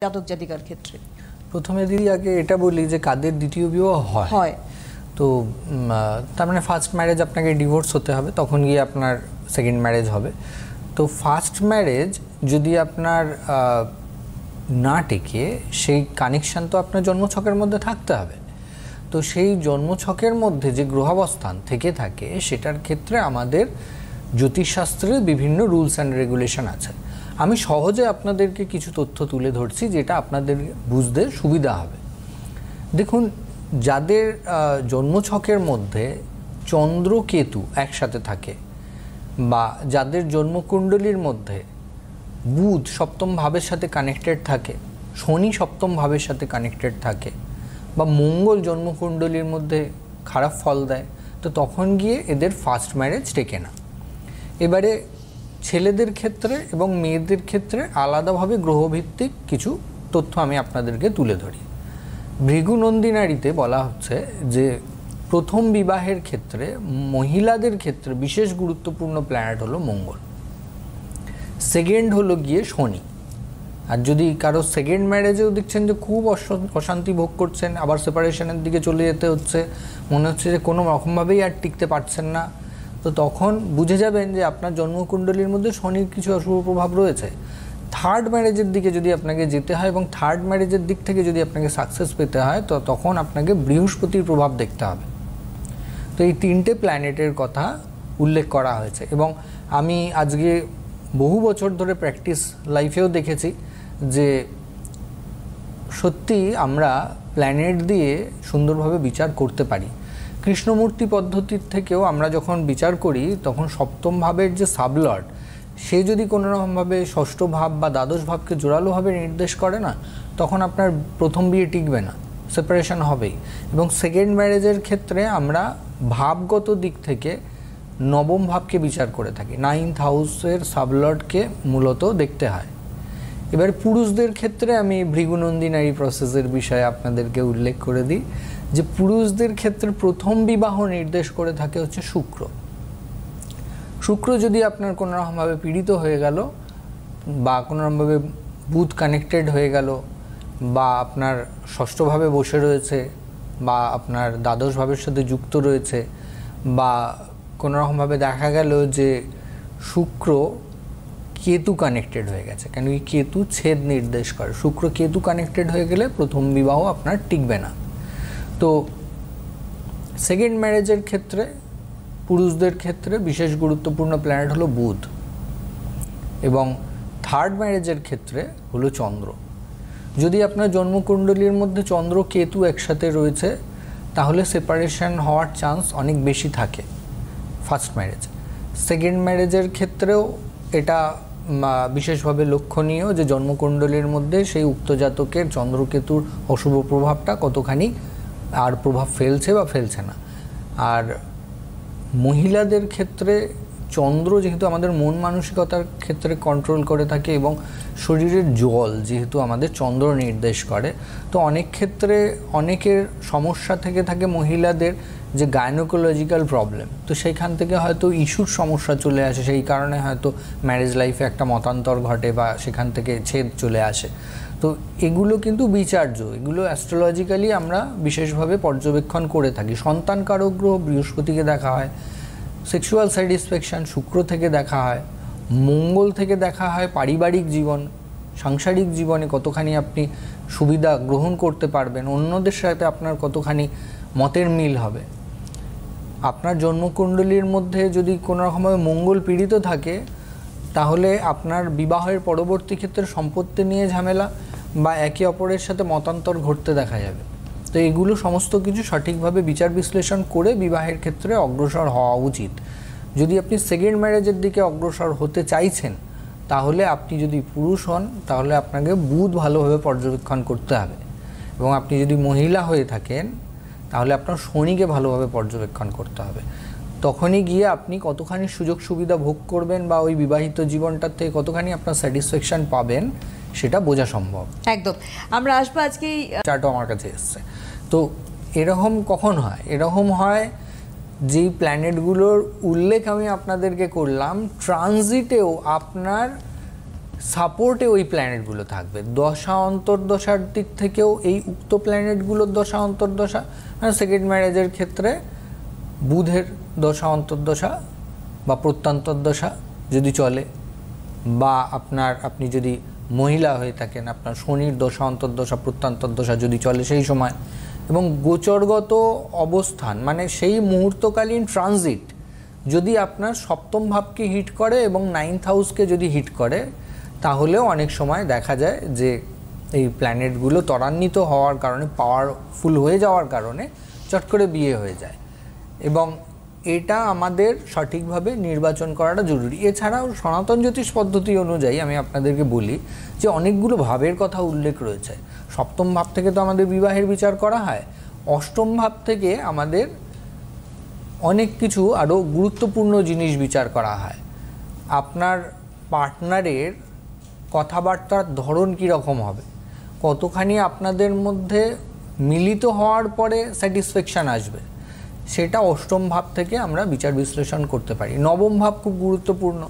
জাতক জাতিকার ক্ষেত্রে? প্রথমে দিদি আগে এটা বলি যে কাদের দ্বিতীয় বিবাহ হয়, তো তার মানে ফার্স্ট ম্যারেজ আপনাকে ডিভোর্স হতে হবে, তখন গিয়ে আপনার সেকেন্ড ম্যারেজ হবে। তো ফার্স্ট ম্যারেজ যদি আপনার না টেকে, সেই কানেকশান তো আপনার জন্মছকের মধ্যে থাকতে হবে। তো সেই জন্মছকের মধ্যে যে গ্রহাবস্থান থেকে থাকে সেটার ক্ষেত্রে আমাদের জ্যোতিষশাস্ত্রের বিভিন্ন রুলস অ্যান্ড রেগুলেশন আছে। আমি সহজে আপনাদেরকে কিছু তথ্য তুলে ধরছি যেটা আপনাদের বুঝতে সুবিধা হবে। দেখুন, যাদের জন্মছকের মধ্যে চন্দ্র কেতু একসাথে থাকে, বা যাদের জন্মকুণ্ডলীর মধ্যে বুধ সপ্তম ভাবের সাথে কানেক্টেড থাকে, শনি সপ্তম ভাবের সাথে কানেক্টেড থাকে, বা মঙ্গল জন্মকুণ্ডলীর মধ্যে খারাপ ফল দেয়, তো তখন গিয়ে এদের ফার্স্ট ম্যারেজ টেকে না। এবারে ছেলেদের ক্ষেত্রে এবং মেয়েদের ক্ষেত্রে আলাদাভাবে গ্রহভিত্তিক কিছু তথ্য আমি আপনাদেরকে তুলে ধরি। ভৃগুনন্দিনারীতে বলা হচ্ছে যে প্রথম বিবাহের ক্ষেত্রে মহিলাদের ক্ষেত্রে বিশেষ গুরুত্বপূর্ণ প্ল্যানেট হলো মঙ্গল, সেকেন্ড হলো গিয়ে শনি। আর যদি কারো সেকেন্ড ম্যারেজেও দেখছেন যে খুব অশান্তি ভোগ করছেন, আবার সেপারেশনের দিকে চলে যেতে হচ্ছে, মনে হচ্ছে যে কোনো রকমভাবেই আর টিকতে পারছেন না, তো তখন বুঝে যাবেন যে আপনার জন্মকুণ্ডলীর মধ্যে শনির কিছু অশুভ প্রভাব রয়েছে। থার্ড ম্যারেজের দিকে যদি আপনাকে যেতে হয় এবং থার্ড ম্যারেজের দিক থেকে যদি আপনাকে সাকসেস পেতে হয়, তো তখন আপনাকে বৃহস্পতির প্রভাব দেখতে হবে। তো এই তিনটে প্ল্যানেটের কথা উল্লেখ করা হয়েছে, এবং আমি আজকে বহু বছর ধরে প্র্যাকটিস লাইফেও দেখেছি যে সত্যি আমরা প্ল্যানেট দিয়ে সুন্দরভাবে বিচার করতে পারি। কৃষ্ণমূর্তি পদ্ধতির থেকেও আমরা যখন বিচার করি তখন সপ্তম ভাবের যে সাবলর্ড, সে যদি কোনো রকমভাবে ষষ্ঠ ভাব বা দ্বাদশ ভাবকে জোরালোভাবে নির্দেশ করে না, তখন আপনার প্রথম বিয়ে টিকবে না, সেপারেশন হবেই। এবং সেকেন্ড ম্যারেজের ক্ষেত্রে আমরা ভাবগত দিক থেকে নবম ভাবকে বিচার করে থাকি, 9th হাউসের সাবলর্ডকে মূলত দেখতে হয়। এবার পুরুষদের ক্ষেত্রে আমি ভৃগুনন্দিনারী প্রসেসের বিষয়ে আপনাদেরকে উল্লেখ করে দিই যে পুরুষদের ক্ষেত্রে প্রথম বিবাহ নির্দেশ করে থাকে হচ্ছে শুক্র। শুক্র যদি আপনার কোনো রকমভাবে পীড়িত হয়ে গেল, বা কোনো রকমভাবে বুধ কানেক্টেড হয়ে গেল, বা আপনার ষষ্ঠভাবে বসে রয়েছে, বা আপনার দ্বাদশ ভাবের সাথে যুক্ত রয়েছে, বা কোনো রকমভাবে দেখা গেল যে শুক্র কেতু কানেক্টেড হয়ে গেছে, কেন কি কেতু ছেদ নির্দেশ করে, শুক্র কেতু কানেক্টেড হয়ে গেলে প্রথম বিবাহ আপনার টিকবে না। তো সেকেন্ড ম্যারেজের ক্ষেত্রে পুরুষদের ক্ষেত্রে বিশেষ গুরুত্বপূর্ণ প্ল্যানেট হলো বুধ, এবং থার্ড ম্যারেজের ক্ষেত্রে হলো চন্দ্র। যদি আপনার জন্মকুণ্ডলীর মধ্যে চন্দ্র কেতু একসাথে রয়েছে, তাহলে সেপারেশন হওয়ার চান্স অনেক বেশি থাকে ফার্স্ট ম্যারেজ। সেকেন্ড ম্যারেজের ক্ষেত্রেও এটা বিশেষভাবে লক্ষণীয় যে জন্মকুণ্ডলীর মধ্যে সেই উক্ত জাতকের চন্দ্রকেতুর অশুভ প্রভাবটা কতখানি আর প্রভাব ফেলছে বা ফেলছে না। আর মহিলাদের ক্ষেত্রে চন্দ্র যেহেতু আমাদের মন মানসিকতার ক্ষেত্রে কন্ট্রোল করে থাকে, এবং শরীরের জল যেহেতু আমাদের চন্দ্র নির্দেশ করে, তো অনেক ক্ষেত্রে অনেকের সমস্যা থেকে থাকে মহিলাদের যে গাইনোকোলজিক্যাল প্রবলেম, তো সেইখান থেকে হয়তো ইস্যুর সমস্যা চলে আসে, সেই কারণে হয়তো ম্যারেজ লাইফে একটা মতান্তর ঘটে বা সেখান থেকে ছেদ চলে আসে। তো এগুলো কিন্তু বিচার্য, এগুলো অ্যাস্ট্রোলজিক্যালি আমরা বিশেষভাবে পর্যবেক্ষণ করে থাকি। সন্তান কারক গ্রহ বৃহস্পতিকে দেখা হয়, সেক্সুয়াল স্যাটিসফ্যাকশান শুক্র থেকে দেখা হয়, মঙ্গল থেকে দেখা হয় পারিবারিক জীবন, সাংসারিক জীবনে কতখানি আপনি সুবিধা গ্রহণ করতে পারবেন, অন্যদের সাথে আপনার কতখানি মতের মিল হবে। আপনার জন্মকুণ্ডলীর মধ্যে যদি কোনো রকমভাবে মঙ্গল পীড়িত থাকে, তাহলে আপনার বিবাহের পরবর্তী ক্ষেত্রে সম্পত্তি নিয়ে ঝামেলা বা একে অপরের সাথে মতান্তর ঘটতে দেখা যাবে। তো এগুলো সমস্ত কিছু সঠিকভাবে বিচার বিশ্লেষণ করে বিবাহের ক্ষেত্রে অগ্রসর হওয়া উচিত। যদি আপনি সেকেন্ড ম্যারেজের দিকে অগ্রসর হতে চাইছেন, তাহলে আপনি যদি পুরুষ হন তাহলে আপনাকে বুধ ভালোভাবে পর্যবেক্ষণ করতে হবে, এবং আপনি যদি মহিলা হয়ে থাকেন তাহলে আপনার শনিকে ভালোভাবে পর্যবেক্ষণ করতে হবে। তখনই গিয়ে আপনি কতখানি সুযোগ সুবিধা ভোগ করবেন বা ওই বিবাহিত জীবনটার থেকে কতখানি আপনার স্যাটিসফ্যাকশান পাবেন সেটা বোঝা সম্ভব। একদম। আমরা আসবো আজকে চার্টও আমার কাছে এসছে। তো এরকম কখন হয়? এরকম হয় যেই প্ল্যানেটগুলোর উল্লেখ আমি আপনাদেরকে করলাম ট্রানজিটেও আপনার সাপোর্টে ওই প্ল্যানেটগুলো থাকবে। দশা অন্তর্দশার দিক থেকেও এই উক্ত প্ল্যানেটগুলোর দশা অন্তর্দশা, মানে সেকেন্ড ম্যারেজের ক্ষেত্রে বুধের দশা অন্তর্দশা বা প্রত্যন্তর্দশা যদি চলে, বা আপনি যদি মহিলা হয়ে থাকেন আপনার শনির দশা অন্তর্দশা প্রত্যন্তর্দশা যদি চলে সেই সময়, এবং গোচরগত অবস্থান মানে সেই মুহূর্তকালীন ট্রানজিট যদি আপনার সপ্তম ভাবকে হিট করে এবং 9th হাউসকে যদি হিট করে, তাহলেও অনেক সময় দেখা যায় যে এই প্ল্যানেটগুলো ত্বরান্বিত হওয়ার কারণে, পাওয়ারফুল হয়ে যাওয়ার কারণে চট করে বিয়ে হয়ে যায়। এবং এটা আমাদের সঠিকভাবে নির্বাচন করাটা জরুরি। এছাড়াও সনাতন জ্যোতিষ পদ্ধতি অনুযায়ী আমি আপনাদেরকে বলি যে অনেকগুলো ভাবের কথা উল্লেখ রয়েছে। সপ্তম ভাব থেকে তো আমাদের বিবাহের বিচার করা হয়, অষ্টম ভাব থেকে আমাদের অনেক কিছু আরও গুরুত্বপূর্ণ জিনিস বিচার করা হয়। আপনার পার্টনারের কথাবার্তার ধরন কীরকম হবে, কতখানি আপনাদের মধ্যে মিলিত হওয়ার পরে স্যাটিসফ্যাকশান আসবে, সেটা অষ্টম ভাব থেকে আমরা বিচার বিশ্লেষণ করতে পারি। নবম ভাব খুব গুরুত্বপূর্ণ,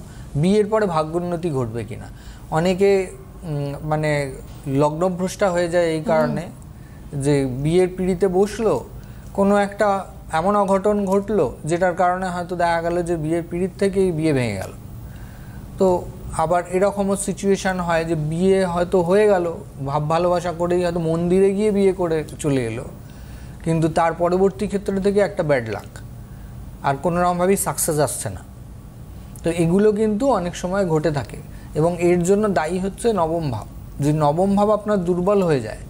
বিয়ের পরে ভাগ্যোন্নতি ঘটবে কিনা। অনেকে মানে লগ্নভ্রষ্টা হয়ে যায় এই কারণে যে বিয়ের পিঁড়িতে বসলো, কোনো একটা এমন অঘটন ঘটলো যেটার কারণে হয়তো দেখা গেল যে বিয়ের পিঁড়িত থেকেই বিয়ে ভেঙে গেল। তো আবার এরকমও সিচুয়েশান হয় যে বিয়ে হয়তো হয়ে গেল, ভাব ভালোবাসা করেই হয়তো মন্দিরে গিয়ে বিয়ে করে চলে এলো, কিন্তু তার পরবর্তী ক্ষেত্রে থেকে একটা ব্যাড লাক, আর কোনো রকমভাবেই সাকসেস আসছে না। তো এগুলো কিন্তু অনেক সময় ঘটে থাকে, এবং এর জন্য দায়ী হচ্ছে নবম ভাব। যদি নবম ভাব আপনার দুর্বল হয়ে যায়,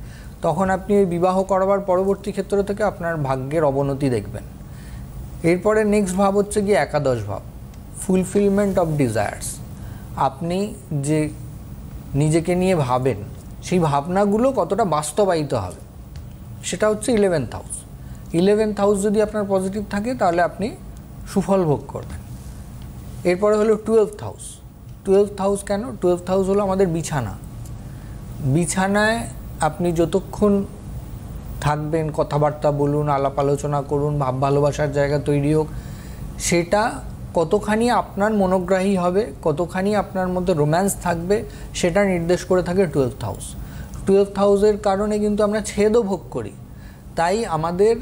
তখন আপনি এই বিবাহ করবার পরবর্তী ক্ষেত্র থেকে আপনার ভাগ্যের অবনতি দেখবেন। এরপরে নেক্সট ভাব হচ্ছে কি একাদশ ভাব, ফুলফিলমেন্ট অফ ডিজায়ার্স। আপনি যে নিজেকে নিয়ে ভাবেন সেই ভাবনাগুলো কতটা বাস্তবায়িত হবে, সেটা হচ্ছে 11th হাউস। 11th হাউস যদি আপনার পজিটিভ থাকে তাহলে আপনি সুফল ভোগ করবেন। এরপরে হলো 12th হাউস। 12th হাউস কেন? 12th হাউস হলো আমাদের বিছানা। বিছানায় আপনি যতক্ষণ থাকবেন, কথাবার্তা বলুন, আলাপ আলোচনা করুন, ভাব ভালোবাসার জায়গা তৈরি হোক, সেটা কতখানি আপনার মনোগ্রাহী হবে, কতখানি আপনার মধ্যে রোম্যান্স থাকবে, সেটা নির্দেশ করে থাকে 12th হাউস। 12th হাউসের কারণে কিন্তু আমরা ছেদও ভোগ করি। তাই আমাদের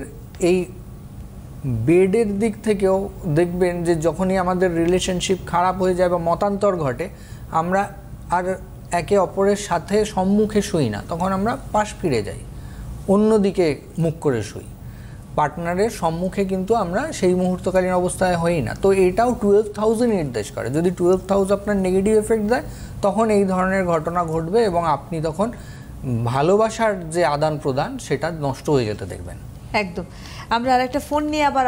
এই বেডের দিক থেকেও দেখবেন যে যখনই আমাদের রিলেশনশিপ খারাপ হয়ে যায় বা মতান্তর ঘটে, আমরা আর একে অপরের সাথে সম্মুখে শুই না, তখন আমরা পাশ ফিরে যাই, অন্যদিকে মুখ করে শুই। পার্টনারের সম্মুখে কিন্তু আমরা সেই মুহূর্তকালীন অবস্থায় হই না। তো এটাও 12th হাউসে নির্দেশ করে। যদি 12th হাউস আপনার নেগেটিভ এফেক্ট দেয়, তখন এই ধরনের ঘটনা ঘটবে এবং আপনি তখন ভালোবাসার যে আদান প্রদান সেটা নষ্ট হয়ে যেতে দেখবেন। একদম। আমরা আরেকটা ফোন নিয়ে আবার